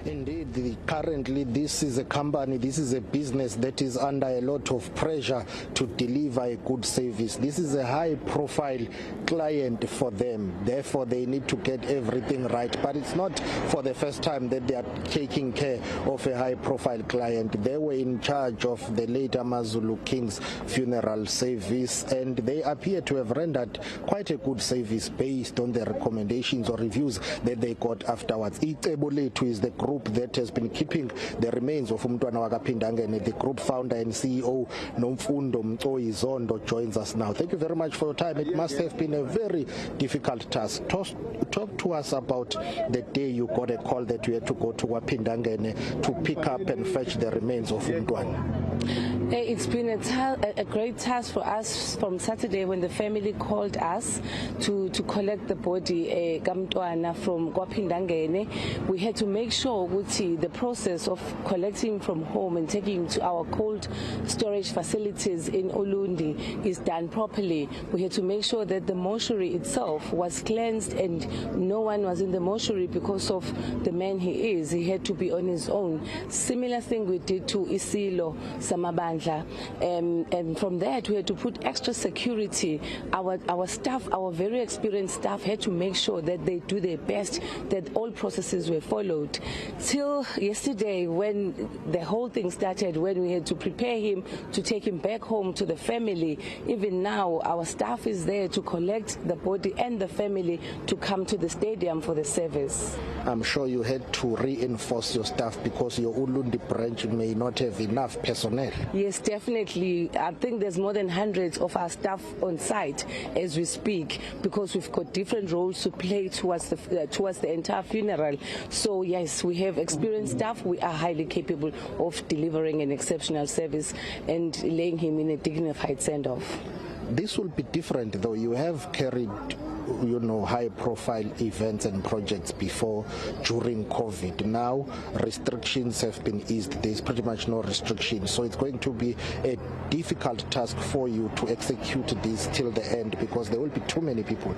Indeed, currently this is a company, this is a business that is under a lot of pressure to deliver a good service. This is a high-profile client for them. Therefore, they need to get everything right. But it's not for the first time that they are taking care of a high-profile client. They were in charge of the late AmaZulu King's funeral service, and they appear to have rendered quite a good service based on the recommendations or reviews that they got afterwards. eCebo Lethu is the group that has been keeping the remains of Umntwana wakaPhindangene. The group founder and CEO Nomfundo Mcoyi-Zondo joins us now. Thank you very much for your time. It must have been a very difficult task. Talk to us about the day you got a call that you had to go to Phindangene to pick up and fetch the remains of Umntwana. It's been a great task for us from Saturday when the family called us to collect the body Kamntwana from Phindangene. We had to make sure the process of collecting from home and taking him to our cold storage facilities in Ulundi is done properly. We had to make sure that the mortuary itself was cleansed and no one was in the mortuary because of the man he is. He had to be on his own. Similar thing we did to Isilo Samabandla. And from that we had to put extra security. Our staff, our very experienced staff, had to make sure that they do their best, that all processes were followed. Till yesterday when the whole thing started, when we had to prepare him to take him back home to the family. Even now our staff is there to collect the body and the family to come to the stadium for the service. I'm sure you had to reinforce your staff because your Ulundi branch may not have enough personnel. Yes, definitely. I think there's more than hundreds of our staff on site as we speak, because we've got different roles to play towards the entire funeral. So yes, we have experienced staff. We are highly capable of delivering an exceptional service and laying him in a dignified send-off. This will be different though. You have carried high-profile events and projects before during COVID. Now restrictions have been eased. There's pretty much no restrictions. So it's going to be a difficult task for you to execute this till the end because there will be too many people.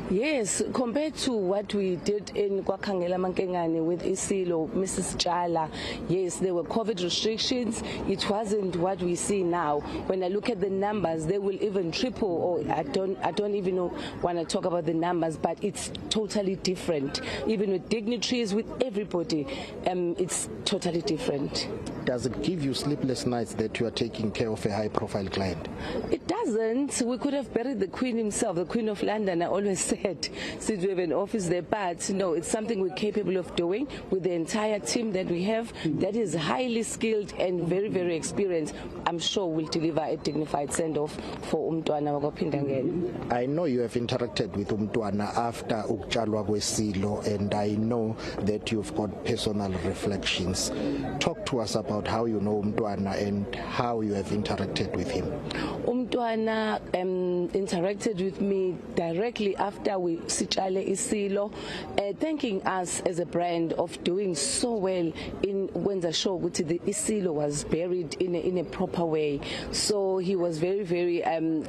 Yes, compared to what we did in Kwakhangela Mankengane with Isilo, Mrs. Chala, yes, there were COVID restrictions. It wasn't what we see now. When I look at the numbers, they will even triple, or I don't even want to talk about the numbers, but it's totally different. Even with dignitaries, with everybody, it's totally different. Does it give you sleepless nights that you are taking care of a high-profile client? It doesn't. We could have buried the Queen himself, the Queen of London, I always said, since we have an office there. But no, it's something we're capable of doing with the entire team that we have that is highly skilled and very, very experienced. I'm sure we'll deliver a dignified send-off for Umntwana wakaPhindangene. I know you have interacted with Umntwana after ukutshalwa kwesilo, and I know that you've got personal reflections. Talk to us about how you know Umntwana and how you have interacted with him. Umntwana interacted with me directly after we sitshale Isilo, thanking us as a brand of doing so well in Wenza Show. The Isilo was buried in a proper way. So he was very, very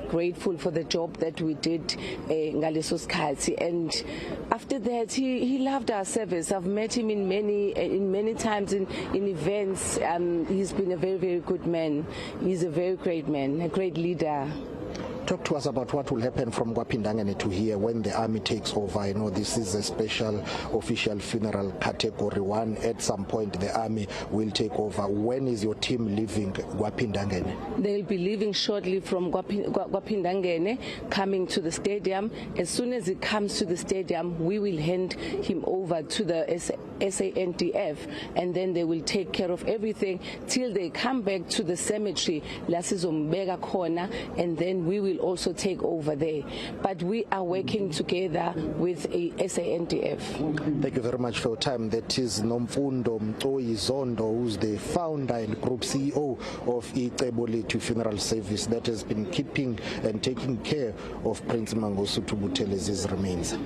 grateful for the job that we did ngaleso skhathi, and after that he loved our service. I've met him in many times in events. He's been a very, very good man. He's a very great man, a great leader. Talk to us about what will happen from Phindangene to here when the army takes over. I know this is a special official funeral category 1. At some point the army will take over. When is your team leaving Phindangene? They'll be leaving shortly from Phindangene, coming to the stadium. As soon as it comes to the stadium, we will hand him over to the SANDF, and then they will take care of everything till they come back to the cemetery, Lasizombega Corner, and then we will also take over there. But we are working together with a SANDF. Thank you very much for your time. That is Nomfundo Mcoyi-Zondo, who's the founder and group CEO of eNCA Funeral Service that has been keeping and taking care of Prince Mangosuthu Buthelezi's remains.